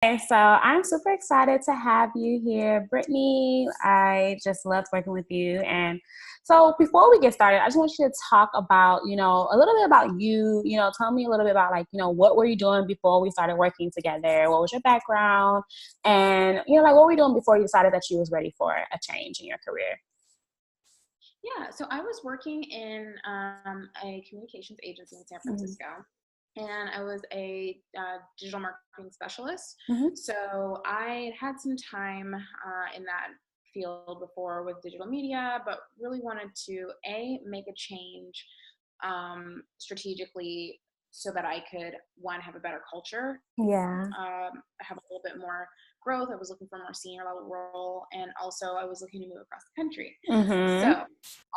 Okay, so I'm super excited to have you here, Brittany. I just loved working with you. And so before we get started, I just want you to talk about, a little bit about you, tell me a little bit about what were you doing before we started working together? What was your background? And, what were you doing before you decided that you was ready for a change in your career? Yeah, so I was working in a communications agency in San Mm-hmm. Francisco, and I was a digital marketing specialist. Mm-hmm. So I had some time in that field before with digital media, but really wanted to make a change strategically so that I could one have a better culture, Yeah. have a little bit more growth. I was looking for a more senior level role, and also I was looking to move across the country. Mm-hmm. So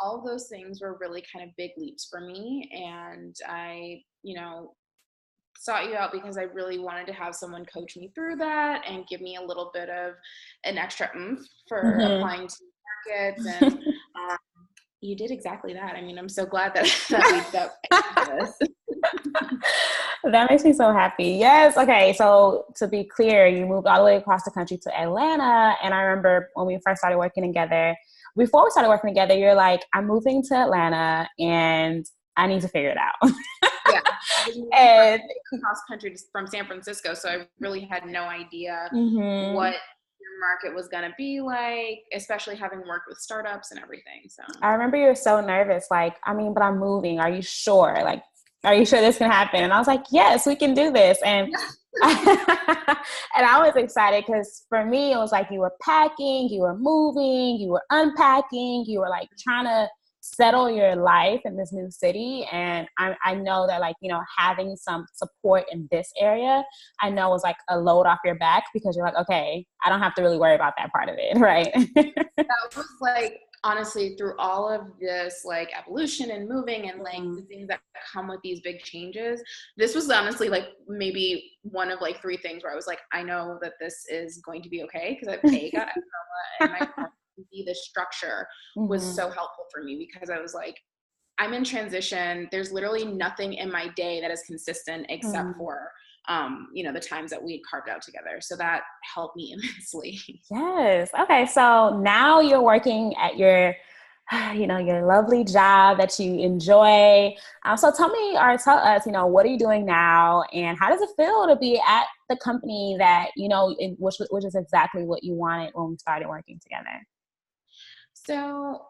all of those things were really kind of big leaps for me, and I, sought you out because I really wanted to have someone coach me through that and give me a little bit of an extra oomph for Mm-hmm. applying to markets. And you did exactly that. I mean, I'm so glad that we did this. That makes me so happy. Yes. Okay. So to be clear, you moved all the way across the country to Atlanta. And I remember when we first started working together, before we started working together, you're like, I'm moving to Atlanta and I need to figure it out. Yeah, I was moving And across country from San Francisco, so I really had no idea mhm. what your market was going to be like, especially having worked with startups and everything. So I remember you were so nervous, like, but I'm moving. Are you sure? Like, are you sure this can happen? And I was like, yes, we can do this. And and I was excited because for me, it was like you were packing, you were moving, you were unpacking, you were like trying to settle your life in this new city. And I know that having some support in this area, I know was like a load off your back because you're like, okay, I don't have to really worry about that part of it. Right. that was like, honestly, through all of this like evolution and moving and like the things that come with these big changes, this was honestly like maybe one of like three things where I was like, I know that this is going to be okay, because I've got Adunola, and my the structure was Mm-hmm. so helpful for me because I was like, I'm in transition. There's literally nothing in my day that is consistent except for the times that we had carved out together. So that helped me immensely. Yes. Okay. So now you're working at your, your lovely job that you enjoy. So tell me or tell us, what are you doing now and how does it feel to be at the company that, which is exactly what you wanted when we started working together? So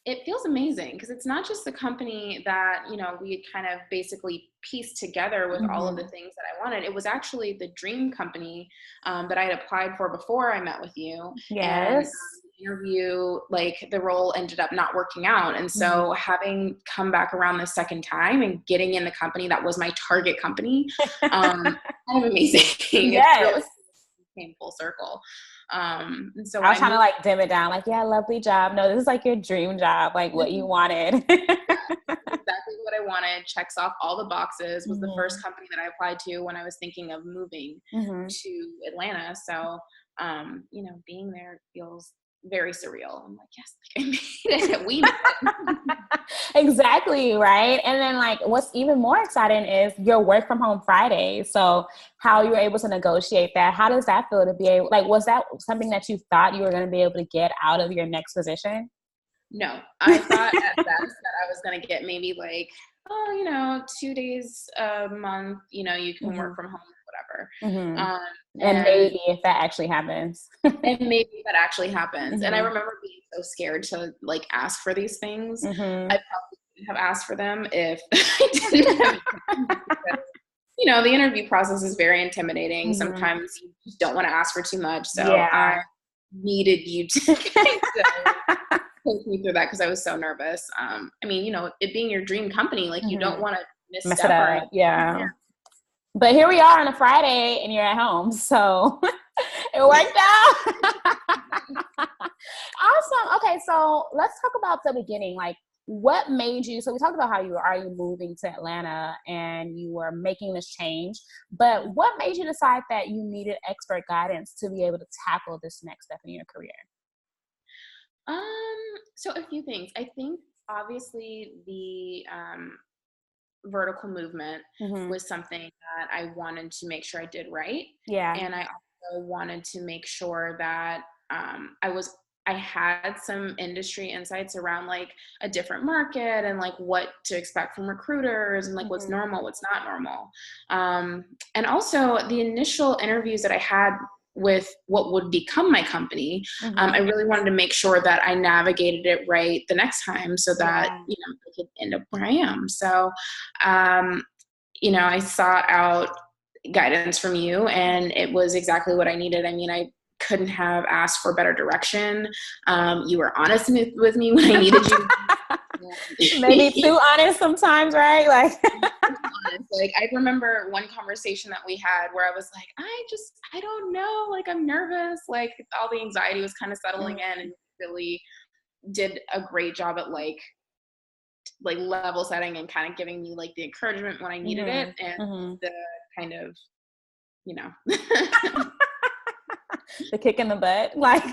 it feels amazing because it's not just the company that, we had kind of basically pieced together with all of the Mm-hmm. things that I wanted. It was actually the dream company that I had applied for before I met with you. And Yes. the interview, like the role ended up not working out. And so having come back around the second time and getting in the company that was my target company, kind of amazing. It really Yes. came full circle. And so I was I trying to moved. dim it down. Like, yeah, lovely job. No, this is like your dream job, like what you wanted. Exactly what I wanted, checks off all the boxes, was the Mm-hmm. first company that I applied to when I was thinking of moving Mm-hmm. to Atlanta. So, being there feels very surreal. I'm like, yes, like I made it. We made it. Exactly, right? And then what's even more exciting is your work from home Friday. So how you were able to negotiate that, how does that feel to be able, was that something that you thought you were going to be able to get out of your next position? No, I thought at best that I was going to get maybe like, 2 days a month, you can Mm-hmm. work from home, whatever. Mm-hmm. And And maybe if that actually happens. maybe that actually happens. And I Mm-hmm. remember being so scared to like ask for these things. Mm-hmm. I probably would have asked for them if I didn't have because, the interview process is very intimidating. Mm-hmm. Sometimes you just don't want to ask for too much. So I Yeah. needed you to kind of coach me through that because I was so nervous. It being your dream company, like you don't Mm-hmm. want to Mess it misstep or up. anything. Yeah. Yeah. But here we are on a Friday and you're at home. So it worked out. Awesome. Okay, so let's talk about the beginning. Like, what made you? So we talked about how you were already moving to Atlanta and you were making this change. But what made you decide that you needed expert guidance to be able to tackle this next step in your career? So a few things. I think obviously the vertical movement was something that I wanted to make sure I did right. Yeah. And I also wanted to make sure that I had some industry insights around like a different market and like what to expect from recruiters and like what's normal, what's not normal. And also the initial interviews that I had with what would become my company, I really wanted to make sure that I navigated it right the next time so that, you know, I could end up where I am. So, you know, I sought out guidance from you and it was exactly what I needed. I mean, I couldn't have asked for better direction. You were honest with me when I needed you. Maybe too honest sometimes, right? Like, like I remember one conversation that we had where I was like, I don't know, like I'm nervous, like all the anxiety was kind of settling in, and really did a great job at like level setting and kind of giving me like the encouragement when I needed it, and the kind of, you know, the kick in the butt, like,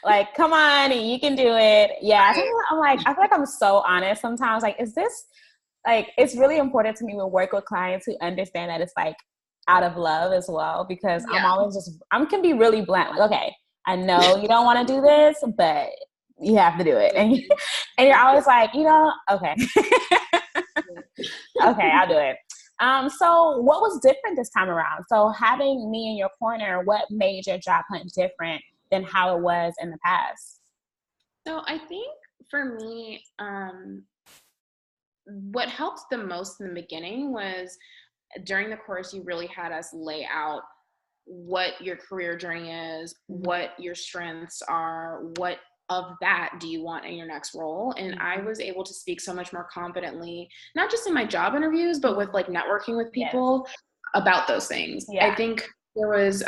like, come on, you can do it. Yeah. I'm like, I feel like I'm so honest sometimes. Like, is this, like, it's really important to me to work with clients who understand that it's like out of love as well, because I'm always just, can be really blunt. Like, okay, I know you don't want to do this, but you have to do it. And you're always like, you know, okay. Okay, I'll do it. So what was different this time around? So having me in your corner, what made your job hunt different than how it was in the past? So I think for me, what helped the most in the beginning was during the course, you really had us lay out what your career journey is, what your strengths are, what of that do you want in your next role. And I was able to speak so much more confidently, not just in my job interviews, but with like networking with people about those things. I think there was,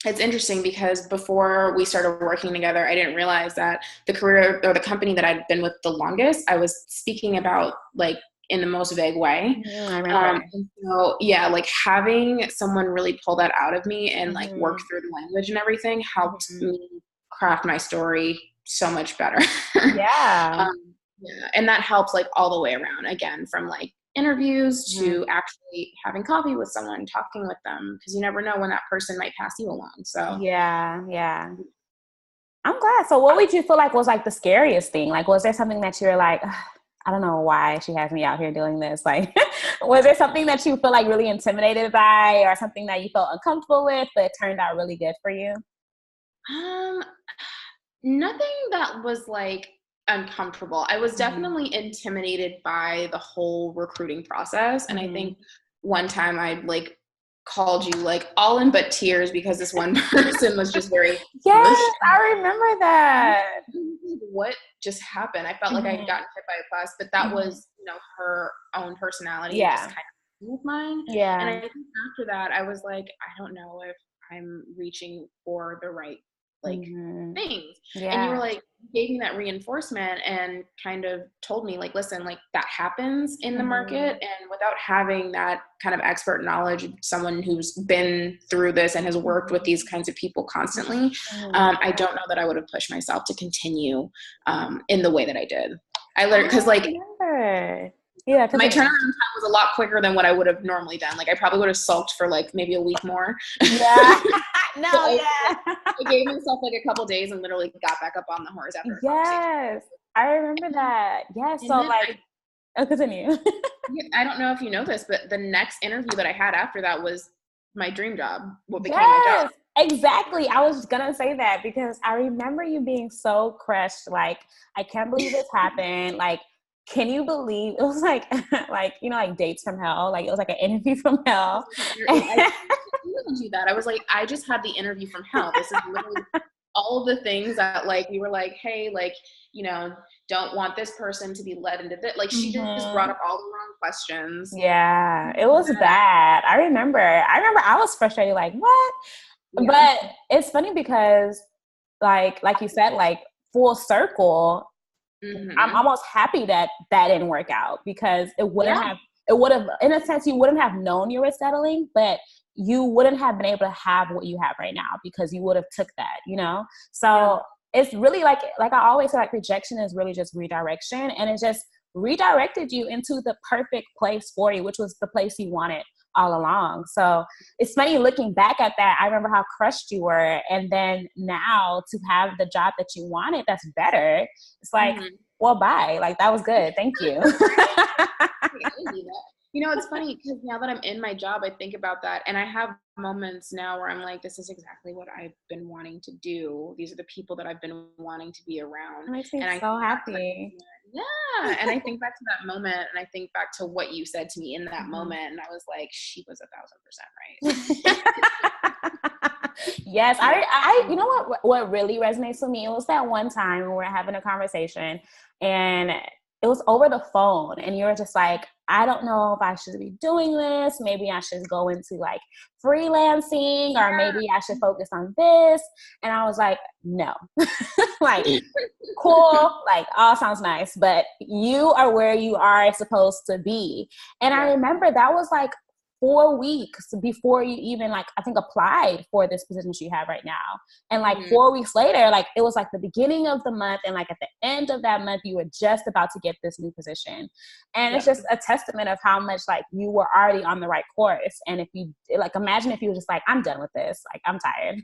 it's interesting because before we started working together, I didn't realize that the career or the company that I'd been with the longest, I was speaking about like in the most vague way. I remember. And so, yeah, like having someone really pull that out of me and like work through the language and everything helped me craft my story so much better. Yeah. And that helps like all the way around, again, from like interviews to actually having coffee with someone, talking with them, because you never know when that person might pass you along. So yeah. I'm glad. So what would you feel like was like the scariest thing? Like, was there something that you were like, I don't know why she has me out here doing this? Like, was there something that you feel like really intimidated by, or something that you felt uncomfortable with, but it turned out really good for you? Nothing that was like uncomfortable. I was definitely intimidated by the whole recruiting process. And I think one time I like called you like all in but tears because this one person was just very I remember that. What just happened? I felt like I had gotten hit by a bus, but that was, you know, her own personality just kind of with mine. And I think after that I was like, I don't know if I'm reaching for the right like things. And you were like, gave me that reinforcement and kind of told me like, listen, like that happens in the market, and without having that kind of expert knowledge, someone who's been through this and has worked with these kinds of people constantly, I don't know that I would have pushed myself to continue in the way that I did. I learned because like my turnaround time was a lot quicker than what I would have normally done. Like I probably would have sulked for like maybe a week more. I gave myself like a couple days and literally got back up on the horse after. I remember that. So like, continue. I don't know if you know this, but the next interview that I had after that was my dream job. What became my job. Exactly. I was gonna say that because I remember you being so crushed. Like, I can't believe this happened. Like, can you believe it was like, like, you know, like Dates from Hell? Like, it was like an interview from hell. I told you that. I was like, I just had the interview from hell. This is literally all of the things that like, we were like, hey, like, you know, don't want this person to be led into this. Like, she just brought up all the wrong questions. Yeah, it was bad. I remember I was frustrated, like, what? But it's funny because like you said, like full circle, I'm almost happy that didn't work out, because it would have, in a sense, you wouldn't have known you were settling, but you wouldn't have been able to have what you have right now because you would have took that, you know? So it's really like I always say, like rejection is really just redirection. And it's just redirected you into the perfect place for you, which was the place you wanted all along. So it's funny looking back at that. I remember how crushed you were. And then now to have the job that you wanted that's better, it's like, well, bye. Like, that was good. Thank you. You know, it's funny because now that I'm in my job, I think about that. And I have moments now where I'm like, this is exactly what I've been wanting to do. These are the people that I've been wanting to be around. It makes me and so happy. Yeah. And I think back to that moment, and I think back to what you said to me in that moment. And I was like, she was 1,000% right. Yes. I, you know what really resonates with me? It was that one time when we were having a conversation and it was over the phone, and you were just like, I don't know if I should be doing this. Maybe I should go into like freelancing, or maybe I should focus on this. And I was like, no, like, cool. Like, all sounds nice, but you are where you are supposed to be. And I remember that was like 4 weeks before you even, like, I think applied for this position you have right now. And like 4 weeks later, like, it was like the beginning of the month, and like at the end of that month, you were just about to get this new position. And it's just a testament of how much like you were already on the right course. And if you like, imagine if you were just like, I'm done with this, like, I'm tired.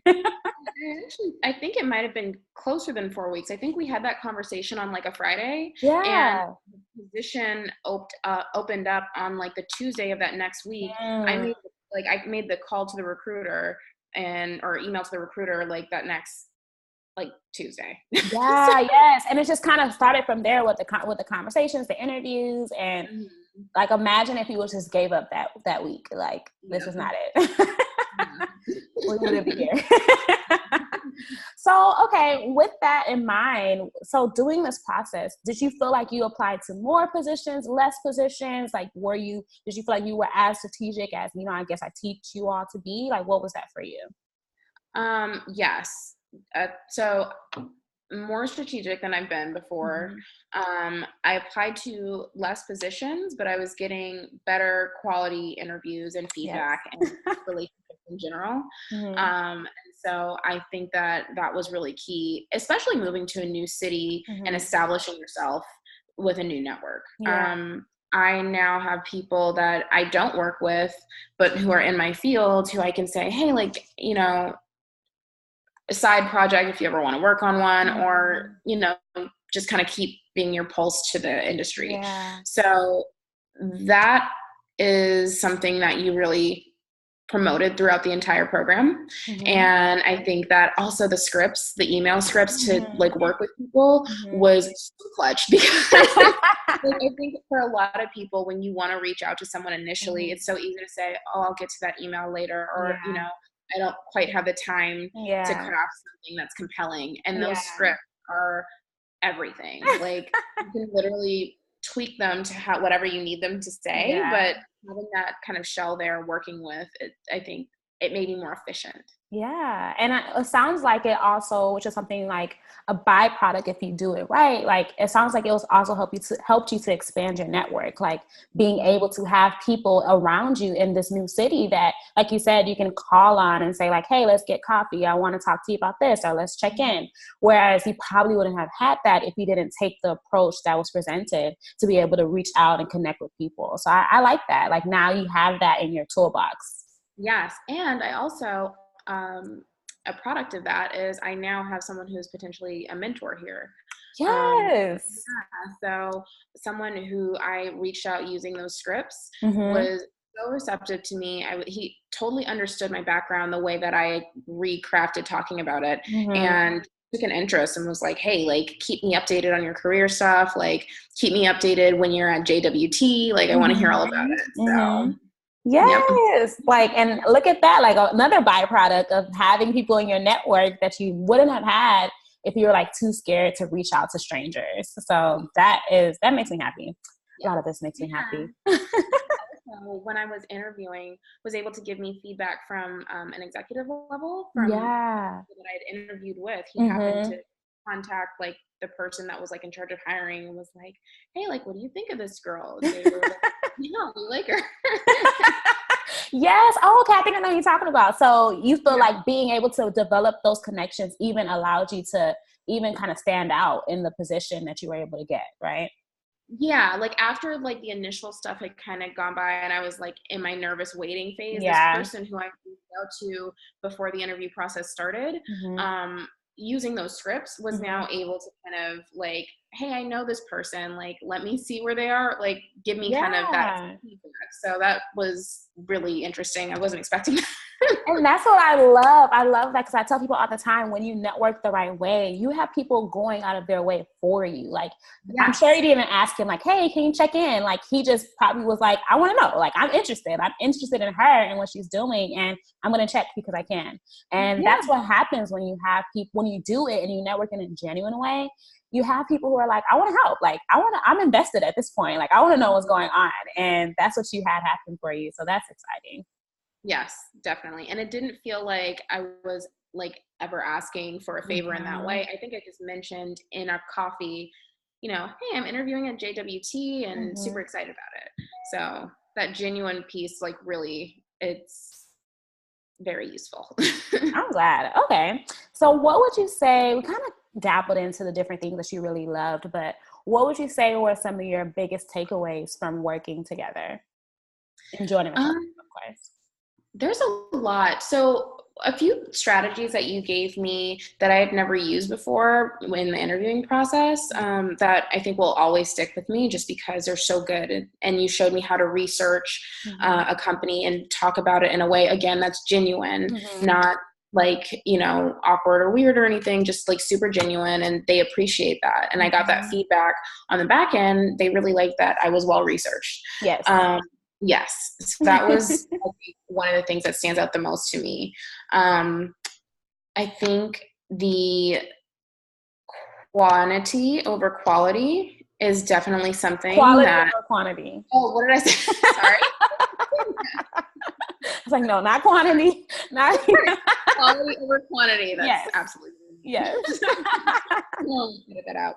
I think it might have been closer than 4 weeks. I think we had that conversation on like a Friday. Yeah. And the position opened up on like the Tuesday of that next week. I made the call to the recruiter or email to the recruiter like that next like Tuesday. Yeah, yes. And it just kind of started from there with the conversations, the interviews, and like, imagine if you just gave up that week. Like, this is not it. We wouldn't be here. So, okay, with that in mind, so doing this process, did you feel like you applied to more positions, less positions? Like, did you feel like you were as strategic as, you know, I guess I teach you all to be? Like, what was that for you? Yes. So more strategic than I've been before. I applied to less positions, but I was getting better quality interviews and feedback and relationships in general. And so I think that was really key, especially moving to a new city and establishing yourself with a new network. I now have people that I don't work with, but who are in my field, who I can say, hey, like, you know, a side project if you ever want to work on one, or, you know, just kind of keep being your pulse to the industry. So that is something that you really promoted throughout the entire program. And I think that also the email scripts to like work with people was so clutch, because like, I think for a lot of people, when you want to reach out to someone initially, it's so easy to say, oh, I'll get to that email later, or, you know, I don't quite have the time to craft something that's compelling. And those scripts are everything. Like, you can literally tweak them to whatever you need them to say, but having that kind of shell there working with it, I think it made me more efficient. Yeah. And it sounds like it also, which is something like a byproduct if you do it right, like it sounds like it was also helped you to expand your network, like being able to have people around you in this new city that, like you said, you can call on and say like, hey, let's get coffee. I want to talk to you about this, or let's check in. Whereas you probably wouldn't have had that if you didn't take the approach that was presented to be able to reach out and connect with people. So I like that. Like, now you have that in your toolbox. Yes. And I also, a product of that is I now have someone who's potentially a mentor here. So someone who I reached out using those scripts was so receptive to me. He totally understood my background, the way that I recrafted talking about it, and took an interest and was like, hey, like, keep me updated on your career stuff. Like, keep me updated when you're at JWT. Like, I want to hear all about it. So. Yes. Like, and look at that, like another byproduct of having people in your network that you wouldn't have had if you were like too scared to reach out to strangers. So that makes me happy. A lot of this makes me happy. So when I was interviewing, was able to give me feedback from an executive level from that I'd interviewed with. He happened to contact like the person that was like in charge of hiring and was like, hey, like, what do you think of this girl? And they were like, yeah, we like her. Yes. Oh, okay. I think I know what you're talking about. So you feel like being able to develop those connections even allowed you to even kind of stand out in the position that you were able to get, right? Yeah, like after like the initial stuff had kind of gone by and I was like in my nervous waiting phase, this Yeah. person who I reached out to before the interview process started, Mm-hmm. using those scripts was Mm-hmm. now able to kind of like, hey, I know this person, like let me see where they are, like give me kind of that Yeah. feedback. So that was really interesting. I wasn't expecting that. And that's what I love. I love that because I tell people all the time, when you network the right way, you have people going out of their way for you. Like, I'm Yes. sure you didn't even ask him, like, hey, can you check in? Like, he just probably was like, I want to know. Like, I'm interested. I'm interested in her and what she's doing. And I'm going to check because I can. And Yeah. that's what happens when you have people, when you do it and you network in a genuine way. You have people who are like, I want to help. Like, I'm invested at this point. Like, I want to know what's going on. And that's what you had happen for you. So that's exciting. Yes, definitely. And it didn't feel like I was like ever asking for a favor in that way. I think I just mentioned in our coffee, you know, hey, I'm interviewing at JWT and super excited about it. So that genuine piece, like really, it's very useful. I'm glad. Okay. So what would you say, we kind of dabbled into the different things that you really loved, but what would you say were some of your biggest takeaways from working together and joining the company, of course? There's a lot. So a few strategies that you gave me that I had never used before in the interviewing process that I think will always stick with me just because they're so good. And you showed me how to research a company and talk about it in a way, again, that's genuine, not like, you know, awkward or weird or anything, just like super genuine. And they appreciate that. And I got that feedback on the back end. They really liked that I was well researched. Yes. Yes, so that was I think, one of the things that stands out the most to me. I think the quantity over quality is definitely something Quality that. over quantity. Oh, what did I say? Sorry. I was like, no, not quantity. Not Quality over quantity. That's yes. Absolutely. Yes. Edit that out.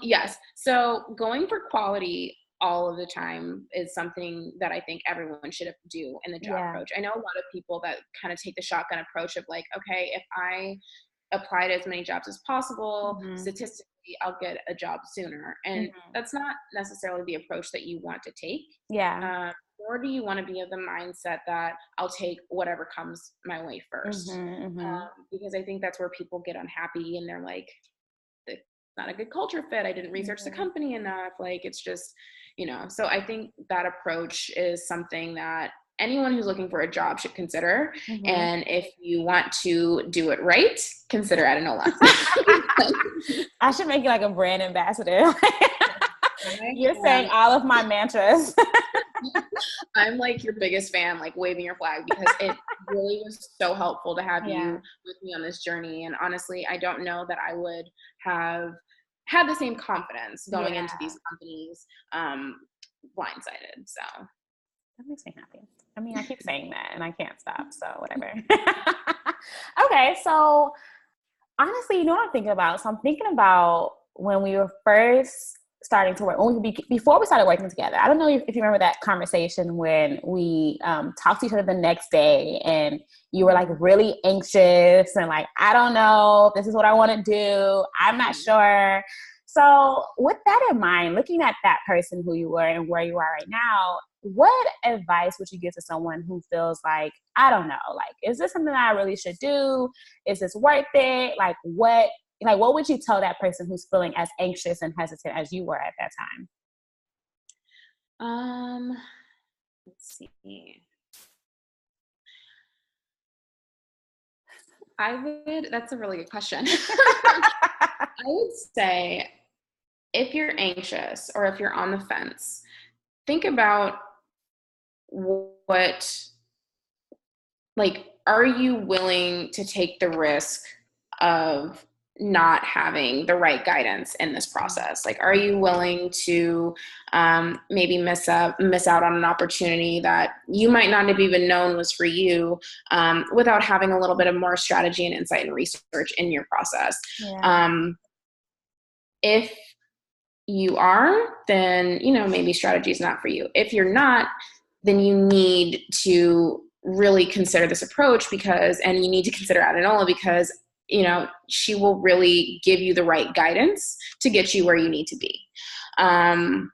Yes. So going for quality all of the time is something that I think everyone should do in the job approach. I know a lot of people that kind of take the shotgun approach of like, okay, if I apply to as many jobs as possible, statistically, I'll get a job sooner. And that's not necessarily the approach that you want to take. Yeah. Or do you want to be of the mindset that I'll take whatever comes my way first? Because I think that's where people get unhappy and they're like, it's not a good culture fit. I didn't research the company enough. Like, it's just, you know, so I think that approach is something that anyone who's looking for a job should consider. And if you want to do it right, consider Adunola. I should make you like a brand ambassador. You're saying all of my mantras. I'm like your biggest fan, like waving your flag, because it really was so helpful to have you with me on this journey. And honestly, I don't know that I would have had the same confidence going into these companies blindsided. So that makes me happy. I mean, I keep saying that and I can't stop, so whatever. Okay, so honestly, you know what I'm thinking about? So I'm thinking about when we were first starting to work, before we started working together. I don't know if you remember that conversation when we talked to each other the next day and you were like really anxious and like, I don't know if this is what I want to do. I'm not sure. So with that in mind, looking at that person who you were and where you are right now, what advice would you give to someone who feels like, I don't know, like, is this something that I really should do? Is this worth it? Like, what would you tell that person who's feeling as anxious and hesitant as you were at that time? Let's see. That's a really good question. I would say if you're anxious or if you're on the fence, think about are you willing to take the risk of not having the right guidance in this process? Like, are you willing to maybe miss out on an opportunity that you might not have even known was for you without having a little bit of more strategy and insight and research in your process? If you are, then, maybe strategy is not for you. If you're not, then you need to really consider this approach and you need to consider Adunola because, she will really give you the right guidance to get you where you need to be. Yeah,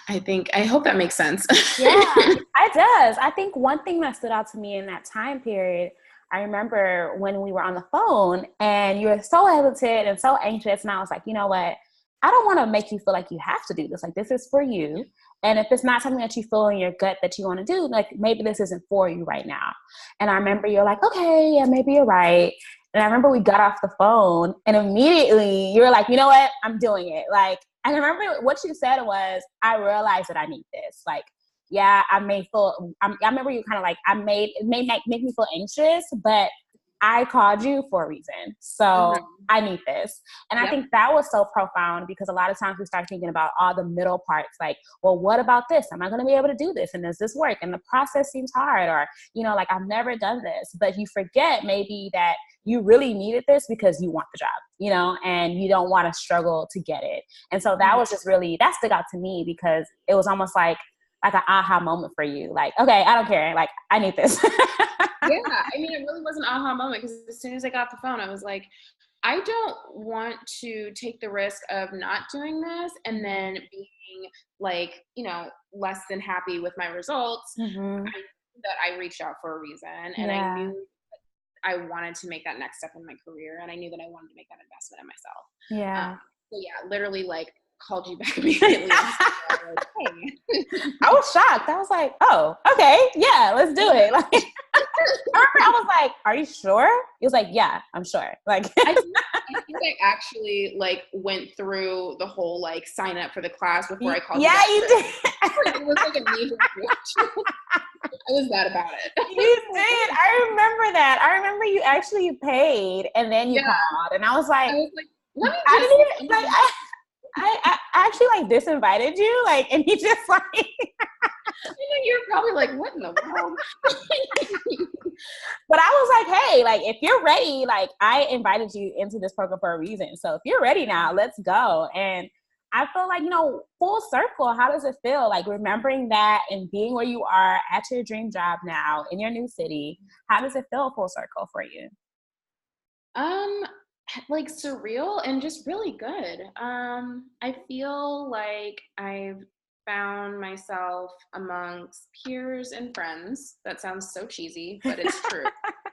I hope that makes sense. Yeah, it does. I think one thing that stood out to me in that time period, I remember when we were on the phone and you were so hesitant and so anxious. And I was like, you know what? I don't want to make you feel like you have to do this. Like, this is for you. And if it's not something that you feel in your gut that you want to do, like, maybe this isn't for you right now. And I remember you're like, okay, yeah, maybe you're right. And I remember we got off the phone and immediately you were like, you know what? I'm doing it. Like, I remember what you said was, I realized that I need this. Like, yeah, I may feel, I remember you kind of like, it may make me feel anxious, but I called you for a reason. So I need this. And I think that was so profound because a lot of times we start thinking about all the middle parts, like, well, what about this? Am I going to be able to do this? And does this work? And the process seems hard, or, like, I've never done this, but you forget maybe that you really needed this because you want the job, and you don't want to struggle to get it. And so that was just really, that stuck out to me because it was almost like an aha moment for you. Like, okay, I don't care. Like, I need this. Yeah. I mean, it really was an aha moment because as soon as I got the phone, I was like, I don't want to take the risk of not doing this and then being like, less than happy with my results. I knew that I reached out for a reason, and I knew I wanted to make that next step in my career, and I knew that I wanted to make that investment in myself. Yeah. So yeah, literally like called you back immediately. I was shocked. I was like, oh, okay, yeah, let's do it. Like, I was like, are you sure? He was like, yeah, I'm sure. Like, I think I actually like went through the whole like sign up for the class before I called you. Yeah, you did. It was like a knee-jerk reaction. I was that about it. You did. I remember that. I remember you actually paid and then you called, and I was like, let me I didn't even, like, I actually like disinvited you, like, and you just like, you're probably like, what in the world? But I was like, hey, like, if you're ready, like, I invited you into this program for a reason. So if you're ready now, let's go. And I feel like, full circle, how does it feel? Like, remembering that and being where you are at your dream job now in your new city, how does it feel full circle for you? Like surreal and just really good. I feel like I've found myself amongst peers and friends. That sounds so cheesy, but it's true.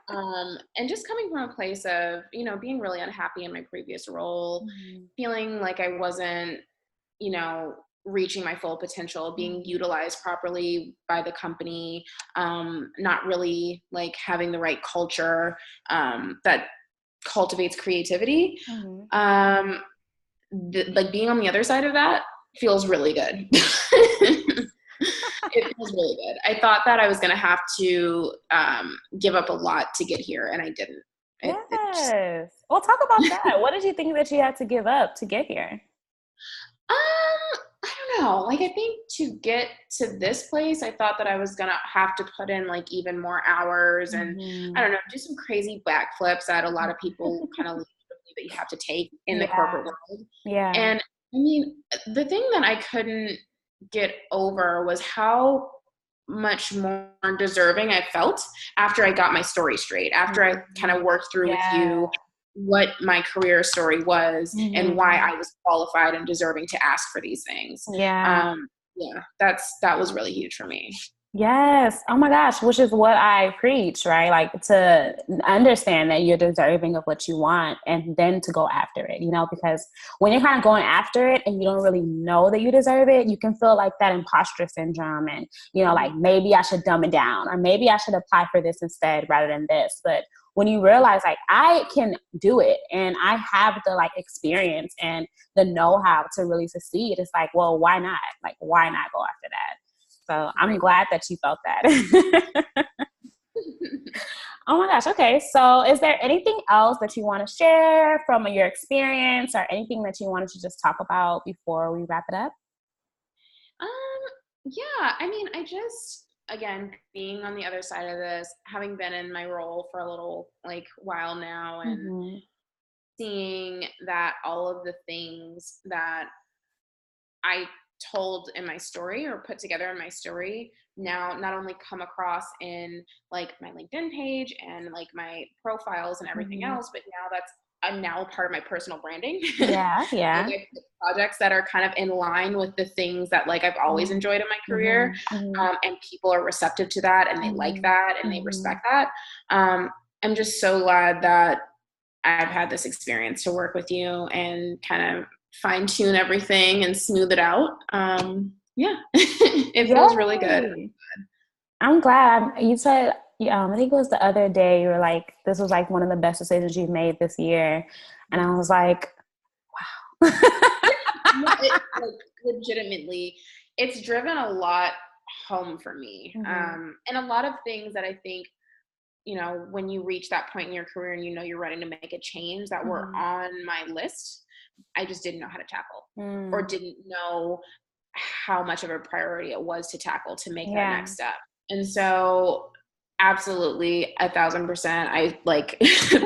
And just coming from a place of, being really unhappy in my previous role, feeling like I wasn't, reaching my full potential, being utilized properly by the company, not really like having the right culture that cultivates creativity. Like being on the other side of that feels really good. It feels really good. I thought that I was going to have to give up a lot to get here, and I didn't. Yes. Well, talk about that. What did you think that you had to give up to get here? I don't know. Like, I think to get to this place, I thought that I was going to have to put in like even more hours and I don't know, do some crazy backflips that a lot of people kind of believe that you have to take in the corporate world. Yeah. And I mean, the thing that I couldn't get over was how much more deserving I felt after I got my story straight, after I kind of worked through with you what my career story was and why I was qualified and deserving to ask for these things. That was really huge for me. Yes. Oh my gosh, which is what I preach, right? Like, to understand that you're deserving of what you want and then to go after it, because when you're kind of going after it and you don't really know that you deserve it, you can feel like that imposter syndrome and, like, maybe I should dumb it down or maybe I should apply for this instead rather than this. But when you realize like I can do it and I have the like experience and the know-how to really succeed, it's like, well, why not? Like, why not go after that? So I'm glad that you felt that. Oh my gosh. Okay. So is there anything else that you want to share from your experience or anything that you wanted to just talk about before we wrap it up? Yeah. I mean, again, being on the other side of this, having been in my role for a little like while now and seeing that all of the things that I told in my story or put together in my story now not only come across in like my LinkedIn page and like my profiles and everything else, but now that's I'm now a part of my personal branding. Yeah. Yeah. Like, I pick projects that are kind of in line with the things that like I've always enjoyed in my career. And people are receptive to that, and they like that, and they respect that. I'm just so glad that I've had this experience to work with you and kind of fine tune everything and smooth it out. Yeah, it feels really good. I'm glad. You said, I think it was the other day, you were like, this was like one of the best decisions you've made this year. And I was like, wow. Like, legitimately, it's driven a lot home for me. And a lot of things that I think, you know, when you reach that point in your career and you know you're ready to make a change, that were on my list, I just didn't know how to tackle or didn't know how much of a priority it was to tackle to make that next step. And so absolutely 1,000%, I like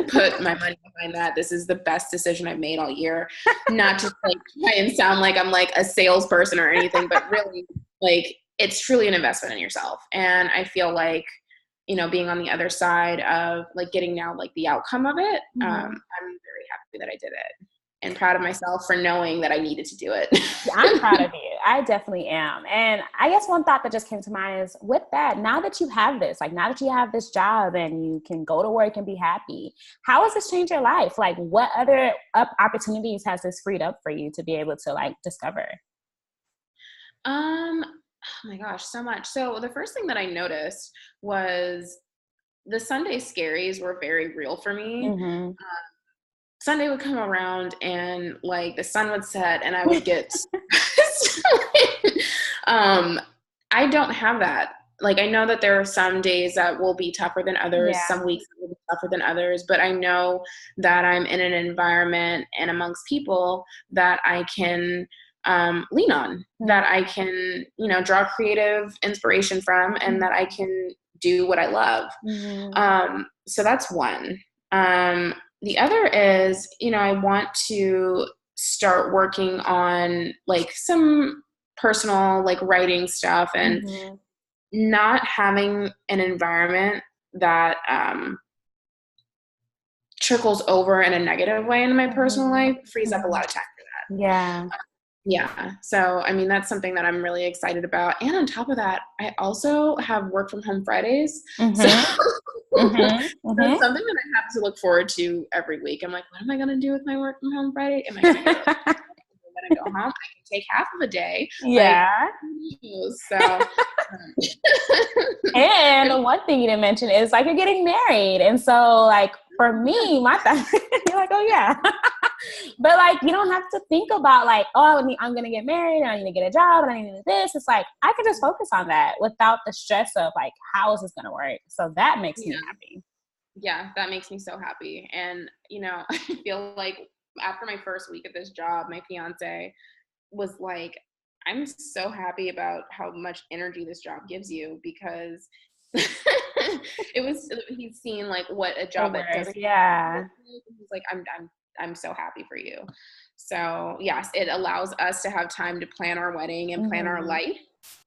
put my money behind that. This is the best decision I've made all year. Not just like try and sound like I'm like a salesperson or anything, but really like it's truly an investment in yourself. And I feel like, you know, being on the other side of like getting now like the outcome of it, I'm very happy that I did it and proud of myself for knowing that I needed to do it. I'm proud of you. I definitely am. And I guess one thought that just came to mind is with that, now that you have this, like now that you have this job and you can go to work and be happy, how has this changed your life? Like what other opportunities has this freed up for you to be able to like discover? Oh my gosh, so much. So the first thing that I noticed was the Sunday scaries were very real for me. Sunday would come around and like the sun would set and I would get I don't have that. Like I know that there are some days that will be tougher than others, some weeks that will be tougher than others, but I know that I'm in an environment and amongst people that I can lean on, that I can, you know, draw creative inspiration from, and that I can do what I love. So that's one. The other is, you know, I want to start working on like some personal like writing stuff and not having an environment that trickles over in a negative way into my personal life frees up a lot of time for that. Yeah. So, I mean, that's something that I'm really excited about. And on top of that, I also have work from home Fridays. So that's something that I have to look forward to every week. I'm like, what am I going to do with my work from home Friday? Am I going to go home? I can take half of a day. Yeah. Like, so. And one thing you didn't mention is like you're getting married. And so like for me, my thought, you're like, oh yeah. But like, you don't have to think about like, oh, I'm going to get married and I need to get a job and I need to do this. It's like, I can just focus on that without the stress of like, how is this going to work? So that makes me happy. Yeah, that makes me so happy. And, you know, I feel like after my first week at this job, my fiance was like, I'm so happy about how much energy this job gives you because he's seen like what a job that doesn't. Yeah. He's like, I'm so happy for you. So yes, it allows us to have time to plan our wedding and plan our life,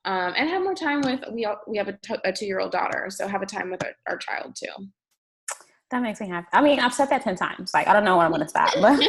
and have more time with, we have a 2-year-old daughter. So have a time with our child too. That makes me happy. I mean, I've said that 10 times. Like, I don't know when I'm going to stop, but